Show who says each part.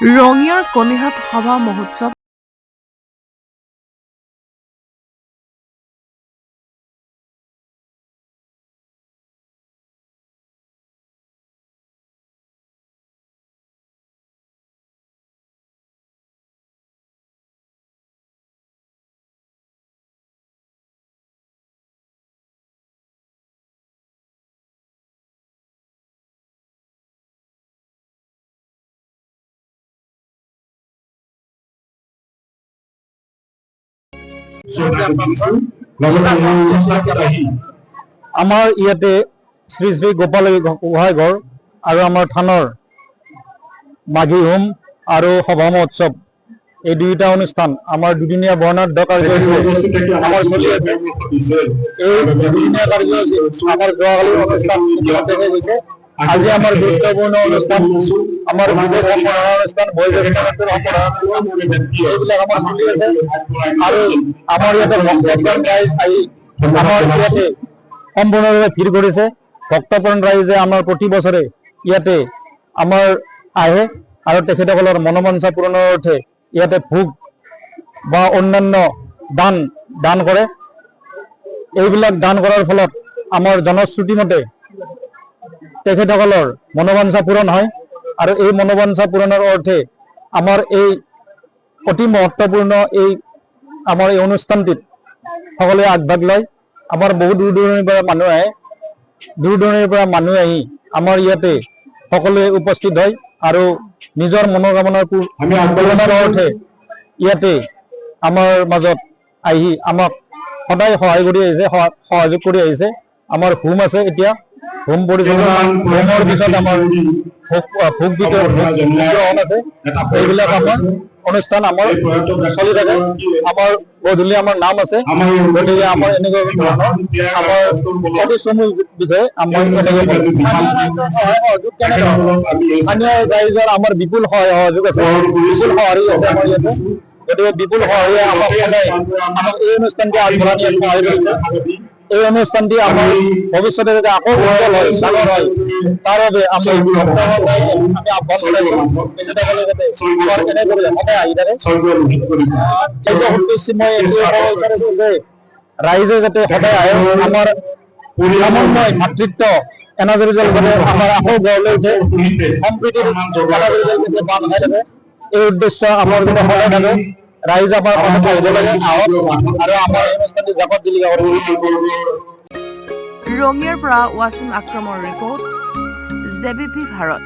Speaker 1: ৰঙিয়াৰ কণিহাট সভা মহোৎসৱ
Speaker 2: আমাৰ ইয়াতে শ্ৰী শ্ৰী গোপাল গোহাঁইঘৰ আৰু আমাৰ থানৰ মাঘী হোম আৰু সভা মহোৎসৱ এই দুইটা অনুষ্ঠান আমাৰ দুদিনীয়া বৰ্ণাঢ্য কাৰ্যসূচী আমাৰ চলি আছে। এই দুদিনীয়া কাৰ্যসূচী আমাৰ যোৱাকালি অনুষ্ঠান শেষ হৈছে। আজি আমাৰ গুৰুত্বপূৰ্ণ অনুষ্ঠান আমাৰ বিশেষ সম্বৰ্ধনা অনুষ্ঠান বয়োজ্যেষ্ঠ এইবিলাক আমাৰ চলি আছে আৰু আমাৰ ইয়াতে ভক্তপ্ৰাণ ৰাইজ আহি আমাৰ ইয়াতে সম্পূৰ্ণভাৱে ভিৰ কৰিছে। ভক্তপ্ৰাণ ৰাইজে আমাৰ প্ৰতি বছৰে ইয়াতে আমাৰ আহে আৰু তেখেতসকলৰ মনোবাঞ্ছা পূৰণৰ অৰ্থে ইয়াতে ভোগ বা অন্যান্য দান কৰে। এইবিলাক দান কৰাৰ ফলত আমাৰ জনশ্ৰুতি মতে তেখেতসকলৰ মনোবাঞ্ছা পূৰণ হয় আৰু এই মনোবাঞ্ছা পূৰণৰ অৰ্থে আমাৰ এই অতি মহত্বপূৰ্ণ আমাৰ এই অনুষ্ঠানটিত সকলোৱে আগভাগ লয়। আমাৰ বহু দূৰ দূৰণিৰ পৰা মানুহ আহে। দূৰ দূৰণিৰ পৰা মানুহ আহি আমাৰ ইয়াতে সকলোৱে উপস্থিত হয় আৰু নিজৰ মনোকামনাৰ পূৰণৰ অৰ্থে ইয়াতে আমাৰ মাজত আহি আমাক সদায় সহায় কৰি আহিছে, সহযোগ কৰি আহিছে। আমাৰ হোম আছে, এতিয়া হোম পৰিচালনা হোমৰ পিছত আমাৰ ভোগ বিতৰণ আছে। এইবিলাক আমাৰ অনুষ্ঠান আমাৰ চলি থাকে। আমাৰ গধূলি আমাৰ নাম আছে, গতিকে আমাৰ এনেকুৱা আমাৰ প্ৰতিশ্ৰুতিৰ বিষয়ে স্থানীয় ৰাইজৰ আমাৰ বিপুল সহযোগ আছে, বিপুল সঁহাৰি আছে আমাৰ ইয়াতে। গতিকে বিপুল সঁহাৰিয়ে আমাক সদায় এই অনুষ্ঠানটো আগবঢ়াই নিয়াত সহায় কৰিছে। এই অনুষ্ঠানটি আমাৰ ভৱিষ্যতে যাতে আকৌ উজ্জ্বল হয়, ডাঙৰ হয়, তাৰ বাবে আমি আহ্বান জনাইছো তেখেতসকলে যাতে এনেদৰে সদায় আহি থাকে। ৰাইজে যাতে সদায় আহে, আমাৰ সমন্বয় ভাতৃত্ব এনাজৰী দল যাতে আমাৰ আকৌ গঢ় লৈ উঠে, সম্প্ৰীতিৰ এনাজৰী দল যাতে বান্ধ খাই থাকে, এই উদ্দেশ্য আমাৰ যাতে সদায় থাকে। ৰাইজ আমাৰ মাজত আহিব লাগে, আহক আৰু আমাৰ এই অনুষ্ঠানটি জাকত জিলিকা কৰিব।
Speaker 1: ৰঙিয়াৰ পৰা ৱাছিম আক্ৰমৰ ৰিপৰ্ট, জেবিপি ভাৰত।